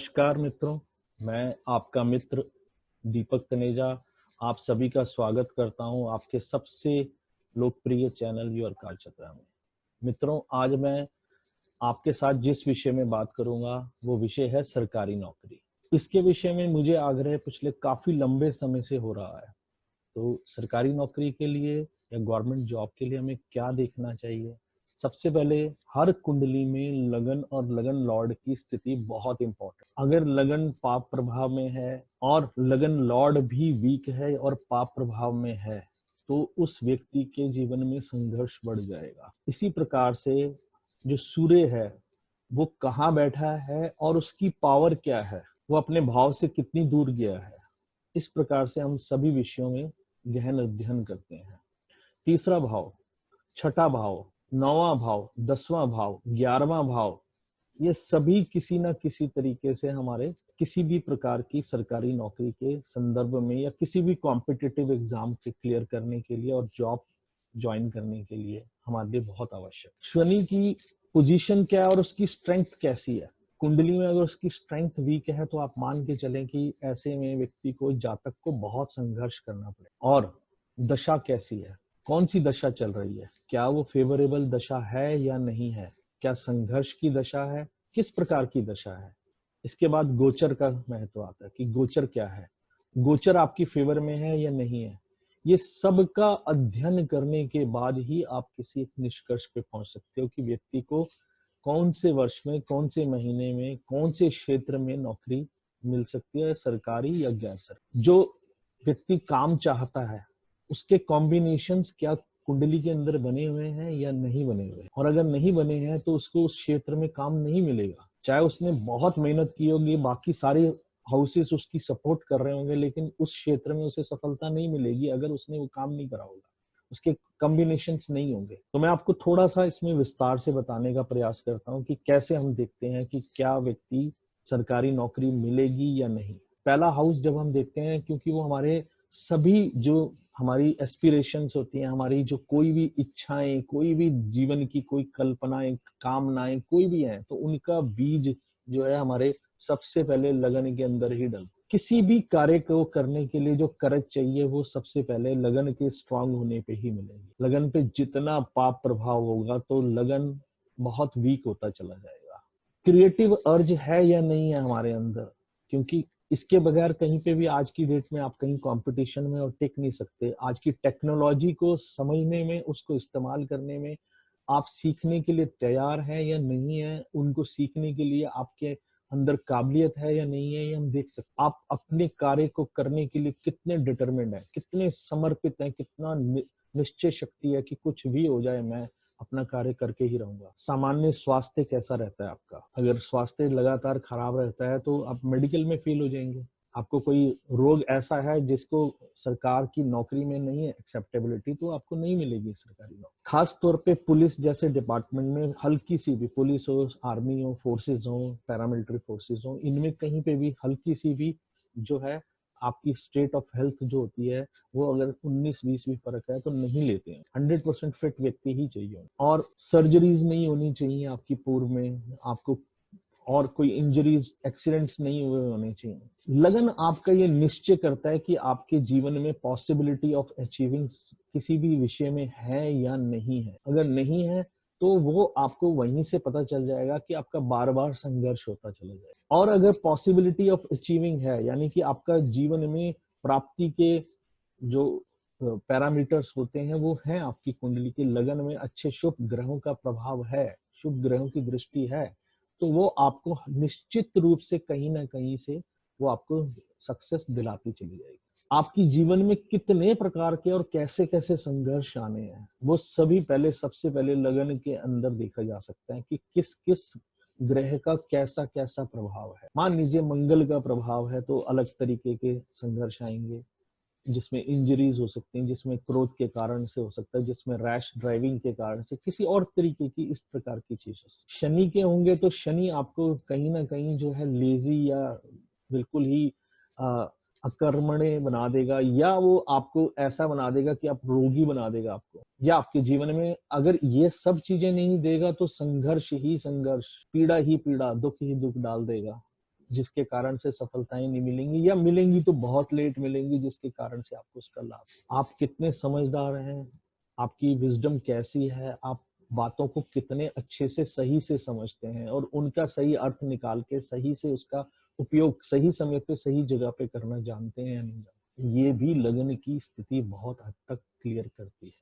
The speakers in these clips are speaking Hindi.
नमस्कार मित्रों, मैं आपका मित्र दीपक तनेजा आप सभी का स्वागत करता हूं आपके सबसे लोकप्रिय चैनल योर कार चक्रा में। मित्रों, आज मैं आपके साथ जिस विषय में बात करूंगा वो विषय है सरकारी नौकरी। इसके विषय में मुझे आग्रह पिछले काफी लंबे समय से हो रहा है। तो सरकारी नौकरी के लिए या गवर्नमेंट जॉब के लिए हमें क्या देखना चाहिए? सबसे पहले, हर कुंडली में लगन और लगन लॉर्ड की स्थिति बहुत इंपॉर्टेंट। अगर लगन पाप प्रभाव में है और लगन लॉर्ड भी वीक है और पाप प्रभाव में है तो उस व्यक्ति के जीवन में संघर्ष बढ़ जाएगा। इसी प्रकार से जो सूर्य है वो कहाँ बैठा है और उसकी पावर क्या है, वो अपने भाव से कितनी दूर गया है, इस प्रकार से हम सभी विषयों में गहन अध्ययन करते हैं। तीसरा भाव, छठा भाव, नौवां भाव, 10वां भाव, 11वां भाव, ये सभी किसी न किसी तरीके से हमारे किसी भी प्रकार की सरकारी नौकरी के संदर्भ में या किसी भी कॉम्पिटिटिव एग्जाम के क्लियर करने के लिए और जॉब ज्वाइन करने के लिए हमारे लिए बहुत आवश्यक। शनि की पोजीशन क्या है और उसकी स्ट्रेंथ कैसी है? कुंडली में अगर उसकी स्ट्रेंथ वीक है तो आप मान के चलें कि ऐसे में व्यक्ति को, जातक को बहुत संघर्ष करना पड़े। और दशा कैसी है, कौन सी दशा चल रही है, क्या वो फेवरेबल दशा है या नहीं है, क्या संघर्ष की दशा है, किस प्रकार की दशा है। इसके बाद गोचर का महत्व आता है कि गोचर क्या है, गोचर आपकी फेवर में है या नहीं है। ये सब का अध्ययन करने के बाद ही आप किसी एक निष्कर्ष पे पहुंच सकते हो कि व्यक्ति को कौन से वर्ष में, कौन से महीने में, कौन से क्षेत्र में नौकरी मिल सकती है, सरकारी या गैर सरकारी। जो व्यक्ति काम चाहता है उसके कॉम्बिनेशंस क्या कुंडली के अंदर बने हुए हैं या नहीं बने हुए हैं, और अगर नहीं बने हैं तो उसको उस क्षेत्र में काम नहीं मिलेगा। चाहे उसने बहुत मेहनत की होगी, बाकी सारे हाउसेस उसकी सपोर्ट कर रहे होंगे, लेकिन उस क्षेत्र में उसे सफलता नहीं मिलेगी अगर उसने वो काम नहीं करा होगा, उसके कॉम्बिनेशंस नहीं होंगे। तो मैं आपको थोड़ा सा इसमें विस्तार से बताने का प्रयास करता हूँ कि कैसे हम देखते हैं कि क्या व्यक्ति सरकारी नौकरी मिलेगी या नहीं। पहला हाउस जब हम देखते हैं, क्योंकि वो हमारे सभी जो हमारी एस्पिरेशंस होती हैं, हमारी जो कोई भी इच्छाएं, कोई भी जीवन की कोई कल्पनाएं, कामनाएं कोई भी हैं, तो उनका बीज जो है हमारे सबसे पहले लगन के अंदर ही डल। किसी भी कार्य को करने के लिए जो करज चाहिए वो सबसे पहले लगन के स्ट्रांग होने पे ही मिलेगी। लगन पे जितना पाप प्रभाव होगा तो लगन बहुत वीक होता चला जाएगा। क्रिएटिव अर्ज है या नहीं है हमारे अंदर, क्योंकि इसके बगैर कहीं पे भी आज की डेट में आप कहीं कंपटीशन में और टिक नहीं सकते। आज की टेक्नोलॉजी को समझने में, उसको इस्तेमाल करने में आप सीखने के लिए तैयार हैं या नहीं है, उनको सीखने के लिए आपके अंदर काबिलियत है या नहीं है, ये हम देख सकते। आप अपने कार्य को करने के लिए कितने डिटरमिन्ड है, कितने समर्पित हैं, कितना निश्चय शक्ति है कि कुछ भी हो जाए मैं अपना कार्य करके ही रहूंगा। सामान्य स्वास्थ्य कैसा रहता है आपका? अगर स्वास्थ्य लगातार खराब रहता है तो आप मेडिकल में फेल हो जाएंगे। आपको कोई रोग ऐसा है जिसको सरकार की नौकरी में नहीं है एक्सेप्टेबिलिटी, तो आपको नहीं मिलेगी सरकारी नौकरी। खास तौर पे पुलिस जैसे डिपार्टमेंट में, हल्की सी भी, पुलिस हो, आर्मी हो, फोर्सेज हो, पैरामिलिट्री फोर्सेज हो, इनमें कहीं पे भी हल्की सी भी जो है आपकी स्टेट ऑफ हेल्थ जो होती है वो अगर 19-20 भी फर्क है तो नहीं लेते हैं। 100% फिट व्यक्ति ही चाहिए। और सर्जरीज नहीं होनी चाहिए आपकी पूर्व में, आपको और कोई इंजरीज, एक्सीडेंट्स नहीं हुए होने चाहिए। लगन आपका ये निश्चय करता है कि आपके जीवन में पॉसिबिलिटी ऑफ अचीविंग किसी भी विषय में है या नहीं है। अगर नहीं है तो वो आपको वहीं से पता चल जाएगा कि आपका बार बार संघर्ष होता चला जाएगा। और अगर पॉसिबिलिटी ऑफ अचीविंग है, यानी कि आपका जीवन में प्राप्ति के जो पैरामीटर्स होते हैं वो हैं आपकी कुंडली की लगन में, अच्छे शुभ ग्रहों का प्रभाव है, शुभ ग्रहों की दृष्टि है, तो वो आपको निश्चित रूप से कहीं ना कहीं से वो आपको सक्सेस दिलाती चली जाएगी। आपकी जीवन में कितने प्रकार के और कैसे कैसे संघर्ष आने हैं वो सभी पहले, सबसे पहले लगन के अंदर देखा जा सकता है कि किस किस ग्रह का कैसा कैसा प्रभाव है। मान लीजिए मंगल का प्रभाव है तो अलग तरीके के संघर्ष आएंगे, जिसमें इंजरीज हो सकती हैं, जिसमें क्रोध के कारण से हो सकता है, जिसमें रैश ड्राइविंग के कारण से, किसी और तरीके की इस प्रकार की चीज। शनि के होंगे तो शनि आपको कहीं ना कहीं जो है लेजी या बिल्कुल ही अकर्मण्य बना देगा, या वो आपको ऐसा बना देगा कि आप रोगी बना देगा आपको, या आपके जीवन में अगर ये सब चीजें नहीं देगा तो संघर्ष ही संघर्ष, पीड़ा ही पीड़ा, दुख ही दुख डाल देगा। जिसके कारण से सफलताएं नहीं मिलेंगी, या मिलेंगी तो बहुत लेट मिलेंगी जिसके कारण से आपको उसका लाभ। आप कितने समझदार हैं, आपकी विजडम कैसी है, आप बातों को कितने अच्छे से सही से समझते हैं और उनका सही अर्थ निकाल के सही से उसका उपयोग सही समय पे सही जगह पे करना जानते हैं या नहीं जानते, ये भी लगन की स्थिति बहुत हद तक क्लियर करती है।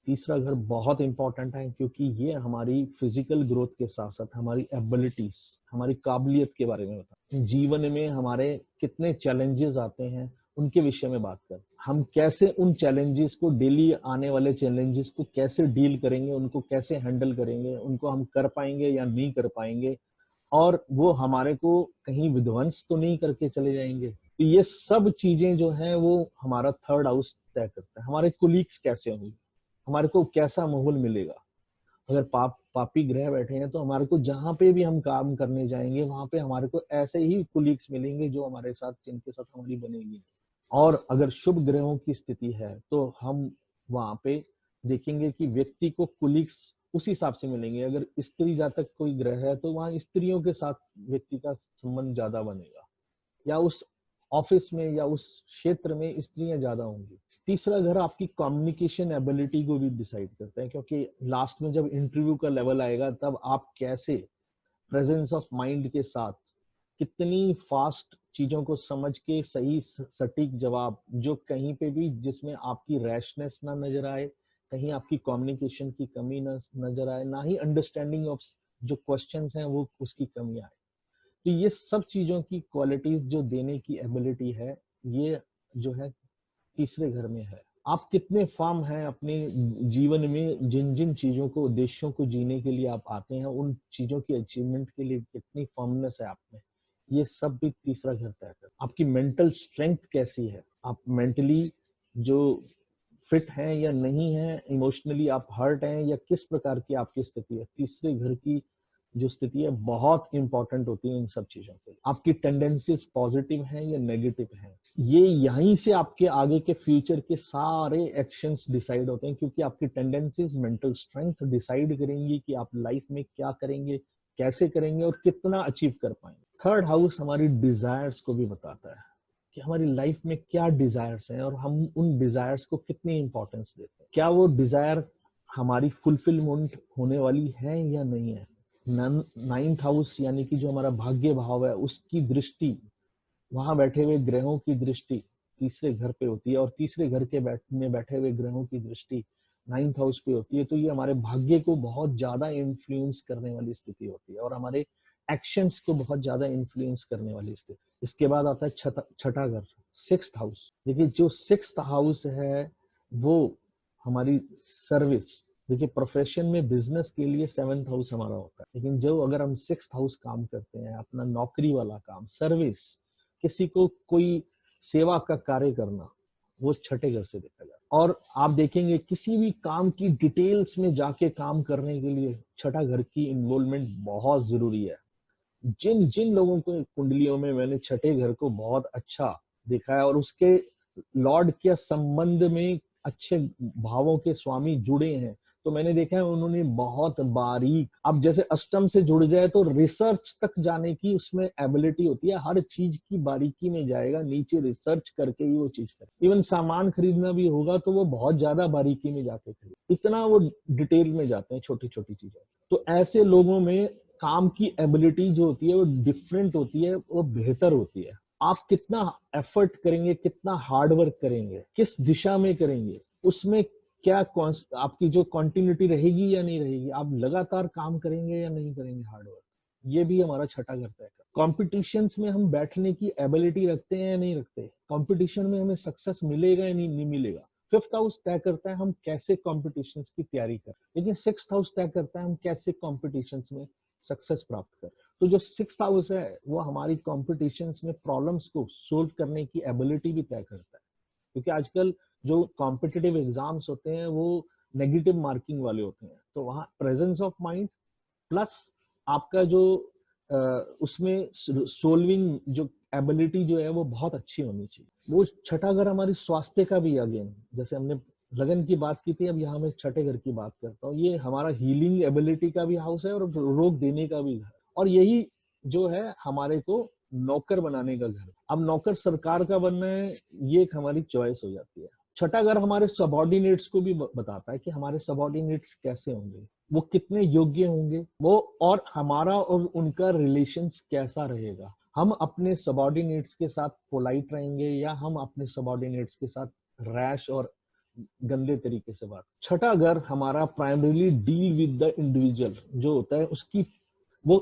तीसरा घर बहुत इंपॉर्टेंट है, क्योंकि ये हमारी फिजिकल ग्रोथ के साथ साथ हमारी एबिलिटीज, हमारी काबिलियत के बारे में बताता है। जीवन में हमारे कितने चैलेंजेस आते हैं उनके विषय में बात कर, हम कैसे उन चैलेंजेस को, डेली आने वाले चैलेंजेस को कैसे डील करेंगे, उनको कैसे हैंडल करेंगे, उनको हम कर पाएंगे या नहीं कर पाएंगे, और वो हमारे को कहीं विध्वंस तो नहीं करके चले जाएंगे। तो ये सब चीजें जो है वो हमारा थर्ड हाउस तय करता है। हमारे कोलीग्स कैसे होंगे, हमारे को कैसा माहौल मिलेगा। अगर पापी ग्रह बैठे हैं तो हमारे को जहां पे भी हम काम करने जाएंगे वहां पे हमारे को ऐसे ही कोलीग्स मिलेंगे जो हमारे साथ, जिनके साथ हमारी बनेगी। और अगर शुभ ग्रहों की स्थिति है तो हम वहां पे देखेंगे कि व्यक्ति को कोलीग्स उस हिसाब से मिलेंगे। अगर स्त्री जातक कोई ग्रह है तो वहां स्त्रियों के साथ व्यक्ति का संबंध ज्यादा बनेगा, या उस ऑफिस में या उस क्षेत्र में स्त्रियां ज्यादा होंगी। तीसरा घर आपकी कम्युनिकेशन एबिलिटी को भी डिसाइड करता है, क्योंकि लास्ट में जब इंटरव्यू का लेवल आएगा तब आप कैसे प्रेजेंस ऑफ माइंड के साथ कितनी फास्ट चीजों को समझ के सही सटीक जवाब, जो कहीं पे भी जिसमें आपकी रैशनेस ना नजर आए, कहीं आपकी कम्युनिकेशन की कमी ना नजर आए, ना ही अंडरस्टैंडिंग ऑफ जो क्वेश्चंस हैं वो उसकी कमी आए। तो ये सब चीजों की क्वालिटीज जो देने की एबिलिटी है, ये जो है तीसरे घर में है। आप कितने फर्म हैं अपने जीवन में, जिन जिन चीजों को, उद्देश्यों को जीने के लिए आप आते हैं, उन चीजों की अचीवमेंट के लिए कितनी फर्मनेस है आप में, ये सब भी तीसरा घर तय करता है। आपकी मेंटल स्ट्रेंथ कैसी है, आप मेंटली जो फिट हैं या नहीं है, इमोशनली आप हर्ट हैं, या किस प्रकार की आपकी स्थिति है। तीसरे घर की जो स्थिति है बहुत इंपॉर्टेंट होती है इन सब चीजों के लिए। आपकी टेंडेंसीज पॉजिटिव हैं या नेगेटिव हैं, ये यहीं से आपके आगे के फ्यूचर के सारे एक्शंस डिसाइड होते हैं, क्योंकि आपकी टेंडेंसीज, मेंटल स्ट्रेंथ डिसाइड करेंगी कि आप लाइफ में क्या करेंगे, कैसे करेंगे और कितना अचीव कर पाएंगे। थर्ड हाउस हमारी डिजायर्स को भी बताता है कि हमारी लाइफ में क्या डिजायर्स हैं और हम उन डिजायर्स को कितनी इंपॉर्टेंस देते हैं, क्या वो डिजायर हमारी फुलफिलमेंट होने वाली है या नहीं है। नाइन्थ हाउस यानी कि जो हमारा भाग्य भाव है, उसकी दृष्टि, वहां बैठे हुए ग्रहों की दृष्टि तीसरे घर पे होती है, और तीसरे घर के बैठे हुए ग्रहों की दृष्टि नाइन्थ हाउस पे होती है। तो ये हमारे भाग्य को बहुत ज्यादा इन्फ्लुएंस करने वाली स्थिति होती है और हमारे एक्शंस को बहुत ज्यादा इन्फ्लुएंस करने वाली स्थिति। इसके बाद आता है छठा घर, सिक्स्थ हाउस। देखिए जो सिक्स्थ हाउस है वो हमारी सर्विस, देखिए प्रोफेशन में, बिजनेस के लिए सेवेंथ हाउस हमारा होता है, लेकिन जो अगर हम सिक्स्थ हाउस काम करते हैं, अपना नौकरी वाला काम, सर्विस, किसी को कोई सेवा का कार्य करना, वो छठे घर से देखा जाता है। और आप देखेंगे किसी भी काम की डिटेल्स में जाके काम करने के लिए छठा घर की इन्वॉल्वमेंट बहुत जरूरी है। जिन जिन लोगों को कुंडलियों में मैंने छठे घर को बहुत अच्छा देखा है और उसके लॉर्ड के संबंध में अच्छे भावों के स्वामी जुड़े हैं, तो मैंने देखा है उन्होंने बहुत बारीक, अब जैसे अष्टम से जुड़ जाए तो रिसर्च तक जाने की उसमें एबिलिटी होती है, हर चीज की बारीकी में जाएगा, नीचे रिसर्च करके ही वो चीज करे। इवन सामान खरीदना भी होगा तो वो बहुत ज्यादा बारीकी में जाके खरीद, इतना वो डिटेल में जाते हैं छोटी छोटी चीजों। तो ऐसे लोगों में काम की एबिलिटी जो होती है वो डिफरेंट होती है, वो बेहतर होती है। आप कितना एफर्ट करेंगे, कितना हार्ड वर्क करेंगे, किस दिशा में करेंगे, उसमें क्या आपकी जो कंटिन्यूटी रहेगी या नहीं रहेगी, आप लगातार काम करेंगे या नहीं करेंगे हार्ड वर्क, ये भी हमारा छठा घर तय करता है। कॉम्पिटिशन्स में हम बैठने की एबिलिटी रखते हैं या नहीं रखते, कंपटीशन में हमें सक्सेस मिलेगा या नहीं मिलेगा। फिफ्थ हाउस तय करता है हम कैसे कॉम्पिटिशन्स की तैयारी करें, लेकिन सिक्स्थ हाउस तय करता है हम कैसे कॉम्पिटिशन्स में सक्सेस प्राप्त करें। तो जो सिक्स्थ हाउस है वो हमारी कॉम्पिटिशन्स में प्रॉब्लम्स को सोल्व करने की एबिलिटी भी तय करता है, क्योंकि आजकल जो कॉम्पिटिटिव एग्जाम्स होते हैं वो नेगेटिव मार्किंग वाले होते हैं, तो वहाँ प्रेजेंस ऑफ माइंड प्लस आपका जो उसमें सोल्विंग जो एबिलिटी जो है वो बहुत अच्छी होनी चाहिए। वो छठा घर हमारी स्वास्थ्य का भी, अगेन जैसे हमने लगन की बात की थी, अब यहाँ मैं छठे घर की बात करता हूँ। ये हमारा हीलिंग एबिलिटी का भी हाउस है और रोग देने का भी घर, और यही जो है हमारे को नौकर बनाने का घर। अब नौकर सरकार का बनना है, ये एक हमारी चॉइस हो जाती है। छठा घर हमारे सबॉर्डिनेट्स को भी बताता है कि हमारे सबॉर्डिनेट्स कैसे होंगे, वो कितने योग्य होंगे, वो और हमारा और उनका रिलेशंस कैसा रहेगा। हम अपने सबॉर्डिनेट्स के साथ पोलाइट रहेंगे या हम अपने सबॉर्डिनेट्स के साथ रैश और गंदे तरीके से बात। छठा घर हमारा primarily deal with the individual जो होता है, उसकी वो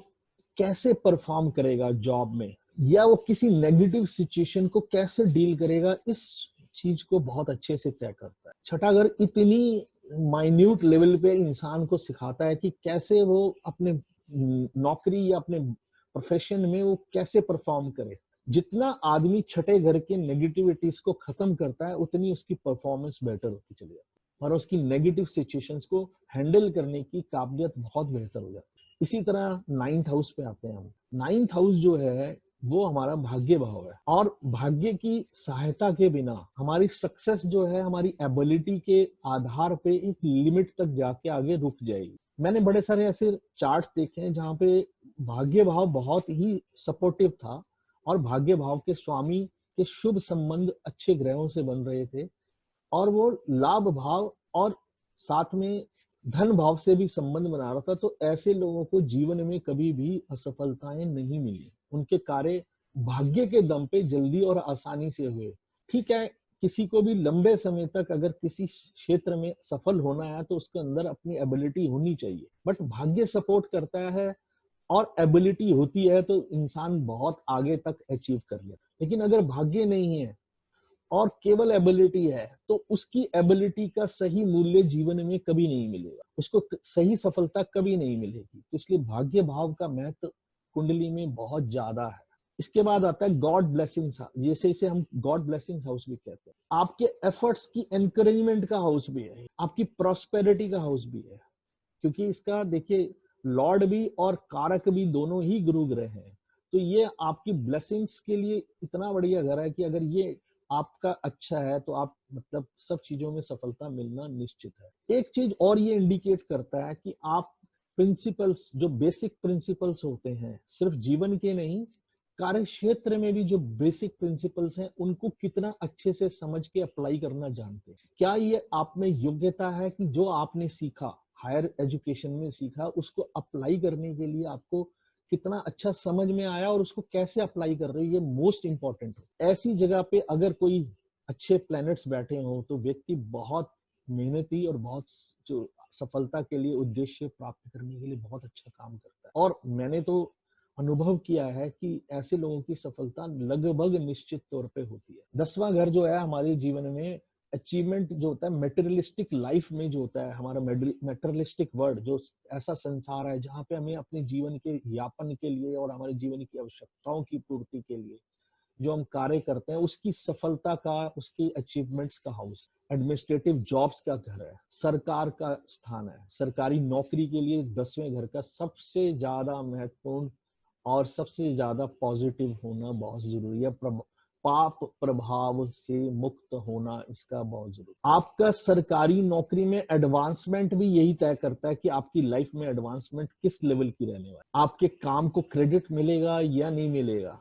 कैसे परफॉर्म करेगा जॉब में, या वो किसी नेगेटिव सिचुएशन को कैसे डील करेगा, इस चीज को बहुत अच्छे से तय करता है। छठा घर इतनी माइन्यूट लेवल पे इंसान को सिखाता है कि कैसे वो अपने नौकरी या अपने प्रोफेशन में वो कैसे परफॉर्म करे। जितना आदमी छठे घर के नेगेटिविटीज को खत्म करता है, उतनी उसकी परफॉर्मेंस बेटर होती चली जाती है और उसकी नेगेटिव सिचुएशंस को हैंडल करने की काबिलियत बहुत बेहतर हो जाती है। इसी तरह 9th हाउस पे आते हैं हम। 9th हाउस जो है वो हमारा भाग्य भाव है, और भाग्य की सहायता के बिना हमारी सक्सेस जो है हमारी एबिलिटी के आधार पे एक लिमिट तक जाके आगे रुक जाएगी। मैंने बड़े सारे ऐसे चार्ट्स देखे हैं जहाँ पे भाग्य भाव बहुत ही सपोर्टिव था और भाग्य भाव के स्वामी के शुभ संबंध अच्छे ग्रहों से बन रहे थे, और वो लाभ भाव और साथ में धन भाव से भी संबंध बना रहा था। तो ऐसे लोगों को जीवन में कभी भी असफलताएं नहीं मिली, उनके कार्य भाग्य के दम पे जल्दी और आसानी से हुए। ठीक है, किसी को भी लंबे समय तक अगर किसी क्षेत्र में सफल होना है तो उसके अंदर अपनी एबिलिटी होनी चाहिए, बट भाग्य सपोर्ट करता है और एबिलिटी होती है तो इंसान बहुत आगे तक अचीव कर लेता। लेकिन अगर भाग्य नहीं है और केवल एबिलिटी है तो उसकी एबिलिटी का सही मूल्य जीवन में कभी नहीं मिलेगा, उसको सही सफलता कभी नहीं मिलेगी। तो इसलिए भाग्य भाव का महत्व कुंडली में बहुत ज्यादा है। इसके बाद आता है गॉड ब्लेसिंग्स, जैसे इसे हम गॉड ब्लेसिंग हाउस भी कहते हैं। आपके एफर्ट्स की एनकरेजमेंट का हाउस भी है, आपकी प्रॉस्पेरिटी का हाउस भी है, क्योंकि इसका देखिए लॉर्ड भी और कारक भी दोनों ही गुरु ग्रह हैं। तो ये आपकी ब्लेसिंग्स के लिए इतना बढ़िया घर है कि अगर ये आपका अच्छा है तो आप मतलब सब चीजों में सफलता मिलना निश्चित है। एक चीज और ये इंडिकेट करता है कि आप प्रिंसिपल्स, जो बेसिक प्रिंसिपल्स होते हैं सिर्फ जीवन के नहीं, कार्य क्षेत्र में भी जो बेसिक प्रिंसिपल्स हैं उनको कितना अच्छे से समझ के अप्लाई करना जानते हैं। क्या ये आप में योग्यता है कि जो आपने सीखा, हायर एजुकेशन में सीखा, उसको अप्लाई करने के लिए आपको कितना अच्छा समझ में आया और उसको कैसे अप्लाई कर रहे हो, ये मोस्ट इंपॉर्टेंट है। ऐसी जगह पे अगर कोई अच्छे प्लैनेट्स बैठे हो तो व्यक्ति बहुत मेहनती और बहुत जो सफलता के लिए उद्देश्य प्राप्त करने के लिए बहुत अच्छा काम करता है। और मैंने तो अनुभव किया है कि ऐसे लोगों की सफलता लगभग निश्चित तौर पे होती है। 10वां घर जो है हमारे जीवन में अचीवमेंट जो होता है, मेटेरियलिस्टिक लाइफ में जो होता है हमारा मेटेरियलिस्टिक वर्ल्ड, जो ऐसा संसार है जहाँ पे हमें अपने जीवन के यापन के लिए और हमारे जीवन की आवश्यकताओं की पूर्ति के लिए जो हम कार्य करते हैं, उसकी सफलता का, उसकी अचीवमेंट्स का हाउस। एडमिनिस्ट्रेटिव जॉब्स का घर है, सरकार का स्थान है। सरकारी नौकरी के लिए 10वें घर का सबसे ज्यादा महत्वपूर्ण और सबसे ज्यादा पॉजिटिव होना बहुत जरूरी है। पाप प्रभाव से मुक्त होना इसका बहुत जरूरी। आपका सरकारी नौकरी में एडवांसमेंट भी यही तय करता है कि आपकी लाइफ में एडवांसमेंट किस लेवल की रहने वाली, आपके काम को क्रेडिट मिलेगा या नहीं मिलेगा,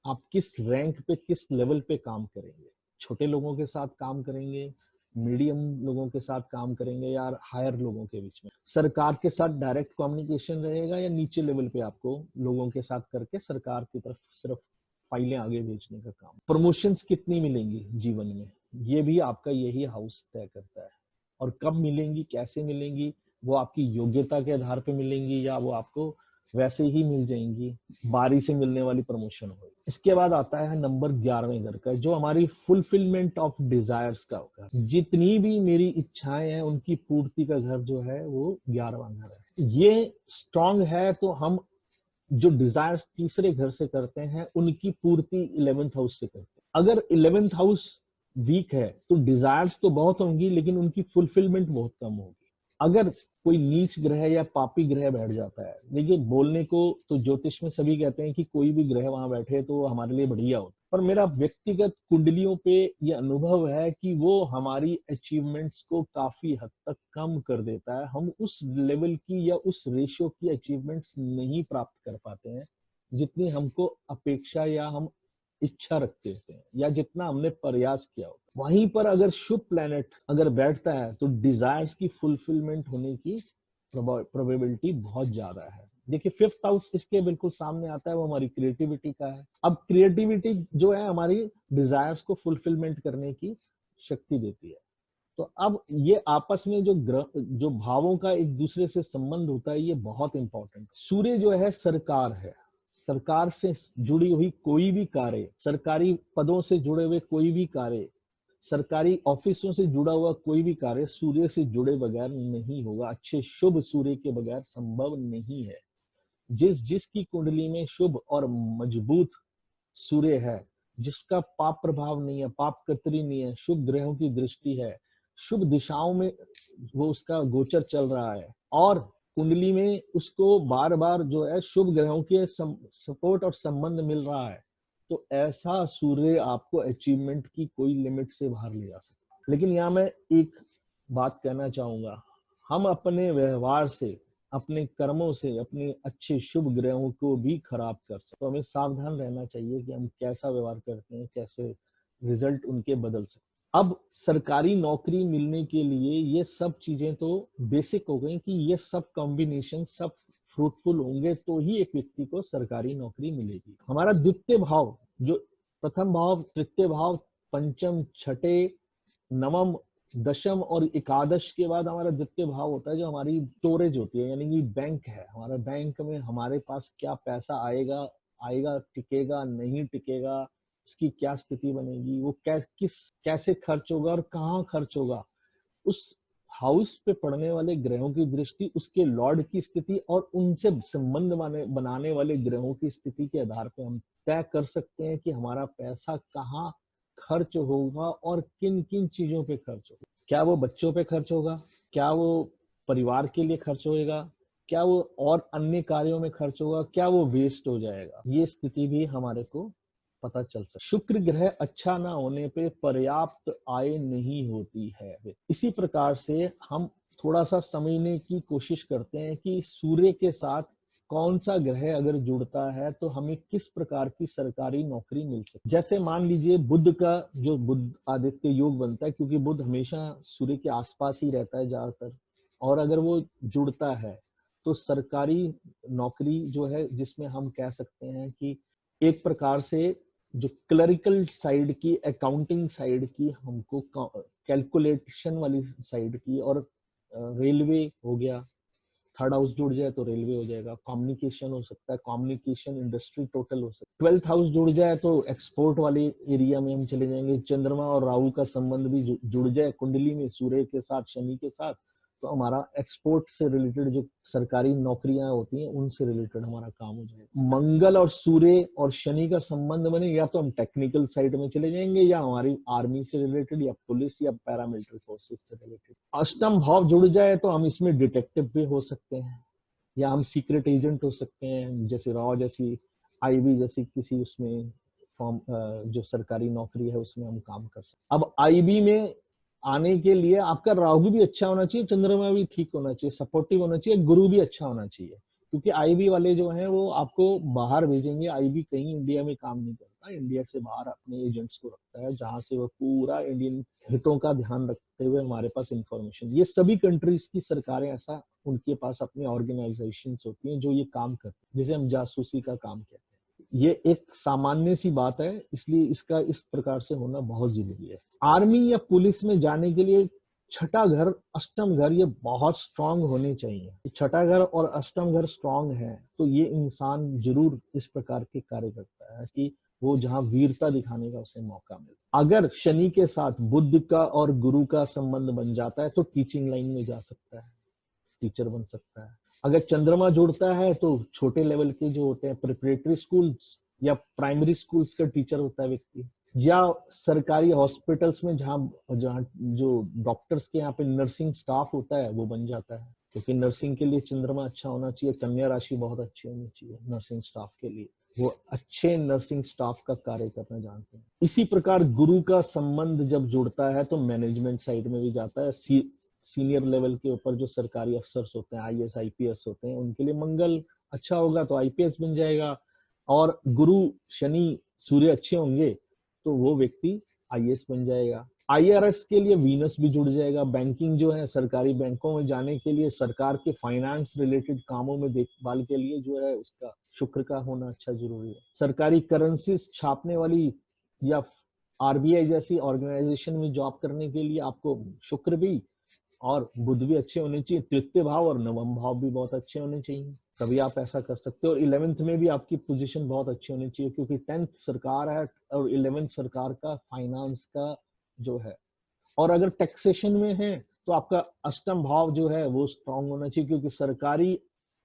आप किस रैंक पे, किस लेवल पे काम करेंगे। छोटे लोगों के साथ काम करेंगे, मीडियम लोगों के साथ काम करेंगे या हायर लोगों के बीच में। सरकार के साथ डायरेक्ट कम्युनिकेशन रहेगा या नीचे लेवल पे आपको लोगों के साथ करके सरकार की तरफ सिर्फ फाइलें आगे भेजने का काम। प्रमोशंस कितनी मिलेंगी जीवन में, ये भी आपका यही हाउस तय करता है। और कब मिलेंगी, कैसे मिलेंगी, वो आपकी योग्यता के आधार पे मिलेंगी या वो आपको वैसे ही मिल जाएंगी, बारी से मिलने वाली प्रमोशन हो। इसके बाद आता है नंबर 11वें घर का, जो हमारी फुलफिलमेंट ऑफ डिजायर्स का होगा। जितनी भी मेरी इच्छाएं हैं उनकी पूर्ति का घर जो है वो 11वां घर है। ये स्ट्रांग है तो हम जो डिजायर्स तीसरे घर से करते हैं उनकी पूर्ति 11th हाउस से करते हैं। अगर 11th हाउस वीक है तो डिजायर्स तो बहुत होंगी लेकिन उनकी फुलफिलमेंट बहुत कम होगी। अगर कोई नीच ग्रह या पापी ग्रह बैठ जाता है, देखिए बोलने को तो ज्योतिष में सभी कहते हैं कि कोई भी ग्रह वहां बैठे तो हमारे लिए बढ़िया हो, पर मेरा व्यक्तिगत कुंडलियों पे ये अनुभव है कि वो हमारी अचीवमेंट्स को काफी हद तक कम कर देता है। हम उस लेवल की या उस रेशियो की अचीवमेंट्स नहीं प्राप्त कर पाते हैं जितनी हमको अपेक्षा या हम इच्छा रखते हैं या जितना हमने प्रयास किया हो। वहीं पर अगर शुभ प्लैनेट अगर बैठता है तो डिजायर्स की फुलफिलमेंट होने की प्रोबेबिलिटी बहुत ज्यादा है। देखिए, फिफ्थ हाउस इसके बिल्कुल सामने आता है, वो हमारी क्रिएटिविटी का है। अब क्रिएटिविटी जो है हमारी डिजायर्स को फुलफिलमेंट करने की शक्ति देती है। तो अब ये आपस में जो भावों का एक दूसरे से संबंध होता है, ये बहुत इंपॉर्टेंट। सूर्य जो है सरकार है, सरकार से जुड़ी हुई कोई भी कार्य, सरकारी पदों से जुड़े हुए कोई भी कार्य, सरकारी ऑफिसों से जुड़ा हुआ कोई भी कार्य सूर्य से जुड़े बगैर नहीं होगा। अच्छे शुभ सूर्य के बगैर संभव नहीं है। जिसकी कुंडली में शुभ और मजबूत सूर्य है, जिसका पाप प्रभाव नहीं है, पाप कतरी नहीं है, शुभ ग्रहों की दृष्टि है, शुभ दिशाओं में वो उसका गोचर चल रहा है और कुंडली में उसको बार बार जो है शुभ ग्रहों के सपोर्ट और संबंध मिल रहा है, तो ऐसा सूर्य आपको अचीवमेंट की कोई लिमिट से बाहर ले जा सकता है। लेकिन यहाँ मैं एक बात कहना चाहूंगा, हम अपने व्यवहार से, अपने कर्मों से अपने अच्छे शुभ ग्रहों को भी खराब कर सकते। तो हमें सावधान रहना चाहिए कि हम कैसा व्यवहार करते हैं, कैसे रिजल्ट उनके बदल सकते। अब सरकारी नौकरी मिलने के लिए ये सब चीजें तो बेसिक हो गई कि ये सब कॉम्बिनेशन सब फ्रूटफुल होंगे तो ही एक व्यक्ति को सरकारी नौकरी मिलेगी। हमारा द्वितीय भाव, जो प्रथम भाव, तृतीय भाव, पंचम, छठे, नवम, दशम और एकादश के बाद हमारा द्वितीय भाव होता है जो हमारी स्टोरेज होती है, यानी कि बैंक है। हमारा बैंक में हमारे पास क्या पैसा आएगा, टिकेगा, नहीं टिकेगा, उसकी क्या स्थिति बनेगी, वो कैसे खर्च होगा और कहाँ खर्च होगा। उस हाउस पे पड़ने वाले ग्रहों की दृष्टि, उसके लॉर्ड की स्थिति और उनसे संबंध बनाने वाले ग्रहों की स्थिति के आधार पर हम तय कर सकते हैं कि हमारा पैसा कहाँ खर्च होगा और किन किन चीजों पे खर्च होगा। क्या वो बच्चों पे खर्च होगा, क्या वो परिवार के लिए खर्च होगा, क्या वो और अन्य कार्यों में खर्च होगा, क्या वो वेस्ट हो जाएगा। ये स्थिति भी हमारे को पता चल सकता। शुक्र ग्रह अच्छा ना होने पे पर्याप्त आय नहीं होती है। इसी प्रकार से हम थोड़ा सा समझने की कोशिश करते हैं कि सूर्य के साथ कौन सा ग्रह अगर जुड़ता है तो हमें किस प्रकार की सरकारी नौकरी मिल सकती। जैसे मान लीजिए बुध का जो बुध आदित्य योग बनता है, क्योंकि बुध हमेशा सूर्य के आसपास ही रहता है ज्यादातर, और अगर वो जुड़ता है तो सरकारी नौकरी जो है, जिसमें हम कह सकते हैं कि एक प्रकार से जो क्लरिकल साइड की, अकाउंटिंग साइड की, हमको कैलकुलेशन वाली साइड की, और रेलवे हो गया, थर्ड हाउस जुड़ जाए तो रेलवे हो जाएगा, कम्युनिकेशन हो सकता है, कम्युनिकेशन इंडस्ट्री टोटल हो सकता है। ट्वेल्थ हाउस जुड़ जाए तो एक्सपोर्ट वाले एरिया में हम चले जाएंगे। चंद्रमा और राहु का संबंध भी जुड़ जाए कुंडली में सूर्य के साथ, शनि के साथ, तो हमारा एक्सपोर्ट से रिलेटेड जो सरकारी नौकरियां होती हैं उनसे रिलेटेड हमारा काम हो जाएगा। मंगल और सूर्य और शनि का संबंध बने, या तो हम टेक्निकल साइड में चले जाएंगे, या हमारी आर्मी से रिलेटेड, या पुलिस, या पैरामिलिट्री फोर्सेस से रिलेटेड। अष्टम भाव जुड़ जाए तो हम इसमें डिटेक्टिव भी हो सकते हैं, या हम सीक्रेट एजेंट हो सकते हैं, जैसे रॉ जैसी, आईबी जैसी किसी उसमें फॉर्म, जो सरकारी नौकरी है उसमें हम काम कर सकते। अब आईबी में आने के लिए आपका राहु भी अच्छा होना चाहिए, चंद्रमा भी ठीक होना चाहिए, सपोर्टिव होना चाहिए, गुरु भी अच्छा होना चाहिए, क्योंकि आईबी वाले जो हैं वो आपको बाहर भेजेंगे। आईबी कहीं इंडिया में काम नहीं करता, इंडिया से बाहर अपने एजेंट्स को रखता है, जहां से वो पूरा इंडियन हितों का ध्यान रखते हुए हमारे पास इंफॉर्मेशन, ये सभी कंट्रीज की सरकारें ऐसा, उनके पास अपनी ऑर्गेनाइजेशन होती हैं जो ये काम करती है, जिसे हम जासूसी का काम कहते हैं। ये एक सामान्य सी बात है, इसलिए इसका इस प्रकार से होना बहुत जरूरी है। आर्मी या पुलिस में जाने के लिए छठा घर, अष्टम घर, ये बहुत स्ट्रांग होने चाहिए। छठा घर और अष्टम घर स्ट्रांग है तो ये इंसान जरूर इस प्रकार के कार्य करता है कि वो जहां वीरता दिखाने का उसे मौका मिले। अगर शनि के साथ बुध का और गुरु का संबंध बन जाता है तो टीचिंग लाइन में जा सकता है, टीचर बन सकता है। अगर चंद्रमा जुड़ता है तो छोटे लेवल के जो होते हैं प्रिपरेटरी स्कूल्स या प्राइमरी स्कूल्स का टीचर होता है व्यक्ति, या सरकारी हॉस्पिटल्स में जहाँ जहाँ जो डॉक्टर्स के यहाँ पे नर्सिंग स्टाफ होता है वो बन जाता है, क्योंकि नर्सिंग के लिए चंद्रमा अच्छा होना चाहिए, कन्या राशि बहुत अच्छी होनी चाहिए नर्सिंग स्टाफ के लिए, वो अच्छे नर्सिंग स्टाफ का कार्य करना जानते हैं। इसी प्रकार गुरु का संबंध जब जुड़ता है तो मैनेजमेंट साइड में भी जाता है। सीनियर लेवल के ऊपर जो सरकारी अफसर्स होते हैं, आईएएस आईपीएस होते हैं, उनके लिए मंगल अच्छा होगा तो आईपीएस बन जाएगा, और गुरु शनि सूर्य अच्छे होंगे तो वो व्यक्ति आईएएस बन जाएगा। आईआरएस के लिए वीनस भी जुड़ जाएगा। बैंकिंग जो है, सरकारी बैंकों में जाने के लिए, सरकार के फाइनेंस रिलेटेड कामों में देखभाल के लिए जो है उसका शुक्र का होना अच्छा जरूरी है। सरकारी करेंसीज छापने वाली या आरबीआई जैसी ऑर्गेनाइजेशन में जॉब करने के लिए आपको शुक्र भी और बुध भी अच्छे होने चाहिए। तृतीय भाव और नवम भाव भी बहुत अच्छे होने चाहिए, तभी आप ऐसा कर सकते हो। और 11th में भी आपकी पोजीशन बहुत अच्छी होनी चाहिए, क्योंकि 10th सरकार है और 11th सरकार का फाइनेंस का जो है। और अगर टैक्सेशन में है तो आपका अष्टम भाव जो है वो स्ट्रांग होना चाहिए, क्योंकि सरकारी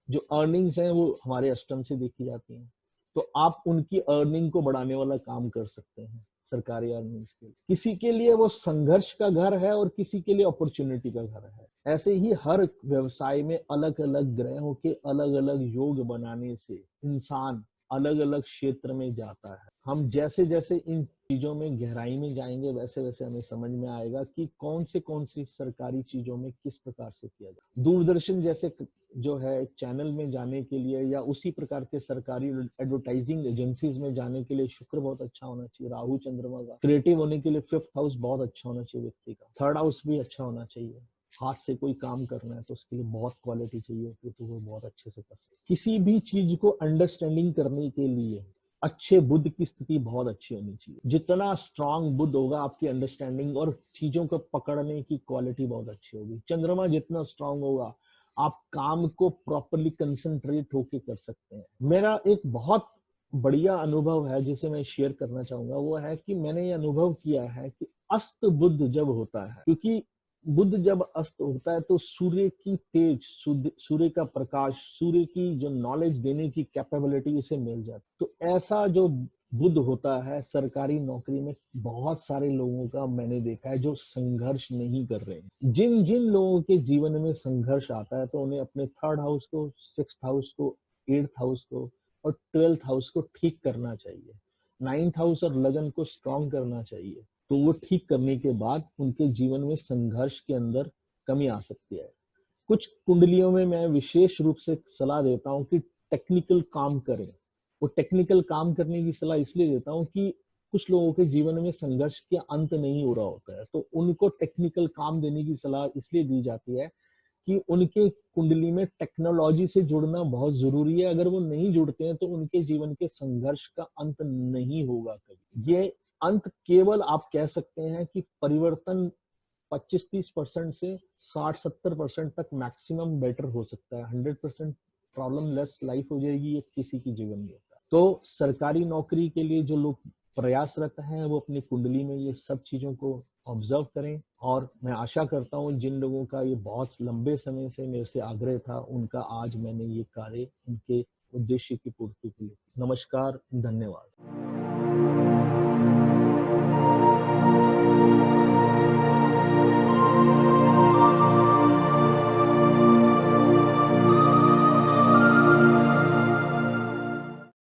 जो अर्निंग्स हैं वो हमारे अष्टम से देखी जाती हैं, तो आप उनकी अर्निंग को बढ़ाने वाला काम कर सकते हैं सरकारी अर्निंग्स के लिए। किसी के लिए वो संघर्ष का घर है और किसी के लिए अपॉर्चुनिटी का घर है। ऐसे ही हर व्यवसाय में अलग अलग ग्रहों के अलग अलग योग बनाने से इंसान अलग अलग क्षेत्र में जाता है। हम जैसे जैसे इन चीजों में गहराई में जाएंगे वैसे वैसे हमें समझ में आएगा कि कौन सी सरकारी चीजों में किस प्रकार से किया जाए। दूरदर्शन जैसे जो है चैनल में जाने के लिए या उसी प्रकार के सरकारी एडवर्टाइजिंग एजेंसीज में जाने के लिए शुक्र बहुत अच्छा होना चाहिए। राहु चंद्रमा का क्रिएटिव होने के लिए 5th हाउस बहुत अच्छा होना चाहिए व्यक्ति का। 3rd हाउस भी अच्छा होना चाहिए। हाथ से कोई काम करना है तो उसके लिए बहुत क्वालिटी चाहिए होती है, तो वो बहुत अच्छे से कर सकते। किसी भी चीज को अंडरस्टैंडिंग करने के लिए अच्छे बुद्ध की स्थिति बहुत अच्छी होनी चाहिए। जितना स्ट्रांग बुद्ध होगा आपकी अंडरस्टैंडिंग और चीजों को पकड़ने की क्वालिटी बहुत अच्छी होगी। चंद्रमा जितना स्ट्रांग होगा आप काम को प्रॉपरली कंसंट्रेट होके कर सकते हैं। मेरा एक बहुत बढ़िया अनुभव है जिसे मैं शेयर करना चाहूंगा, वो है कि मैंने ये अनुभव किया है कि अस्त बुद्ध जब होता है, क्योंकि बुद्ध जब अस्त होता है तो सूर्य की तेज, सूर्य का प्रकाश, सूर्य की जो नॉलेज देने की कैपेबिलिटी उसे मिल जाती। तो ऐसा जो बुद्ध होता है सरकारी नौकरी में बहुत सारे लोगों का मैंने देखा है जो संघर्ष नहीं कर रहे हैं। जिन जिन लोगों के जीवन में संघर्ष आता है तो उन्हें अपने 3rd हाउस को, 6th हाउस को, 8th हाउस को और 12th हाउस को ठीक करना चाहिए। 9th हाउस और लगन को स्ट्रॉन्ग करना चाहिए, तो वो ठीक करने के बाद उनके जीवन में संघर्ष के अंदर कमी आ सकती है। कुछ कुंडलियों में मैं विशेष रूप से सलाह देता हूँ कि टेक्निकल काम करें। वो टेक्निकल काम करने की सलाह इसलिए देता हूँ कि कुछ लोगों के जीवन में संघर्ष के अंत नहीं हो रहा होता है, तो उनको टेक्निकल काम देने की सलाह इसलिए दी जाती है कि उनके कुंडली में टेक्नोलॉजी से जुड़ना बहुत जरूरी है। अगर वो नहीं जुड़ते हैं तो उनके जीवन के संघर्ष का अंत नहीं होगा कभी। ये अंत केवल आप कह सकते हैं कि परिवर्तन 25-30% से 60-70% तक मैक्सिमम बेटर हो सकता है। 100% प्रॉब्लम लेस लाइफ हो जाएगी, ये किसी की जीवन में होता है। तो सरकारी नौकरी के लिए जो लोग प्रयासरत हैं वो अपनी कुंडली में ये सब चीजों को ऑब्जर्व करें। और मैं आशा करता हूँ जिन लोगों का ये बहुत लंबे समय से मेरे से आग्रह था, उनका आज मैंने ये कार्य उनके उद्देश्य की पूर्ति के लिए। नमस्कार, धन्यवाद।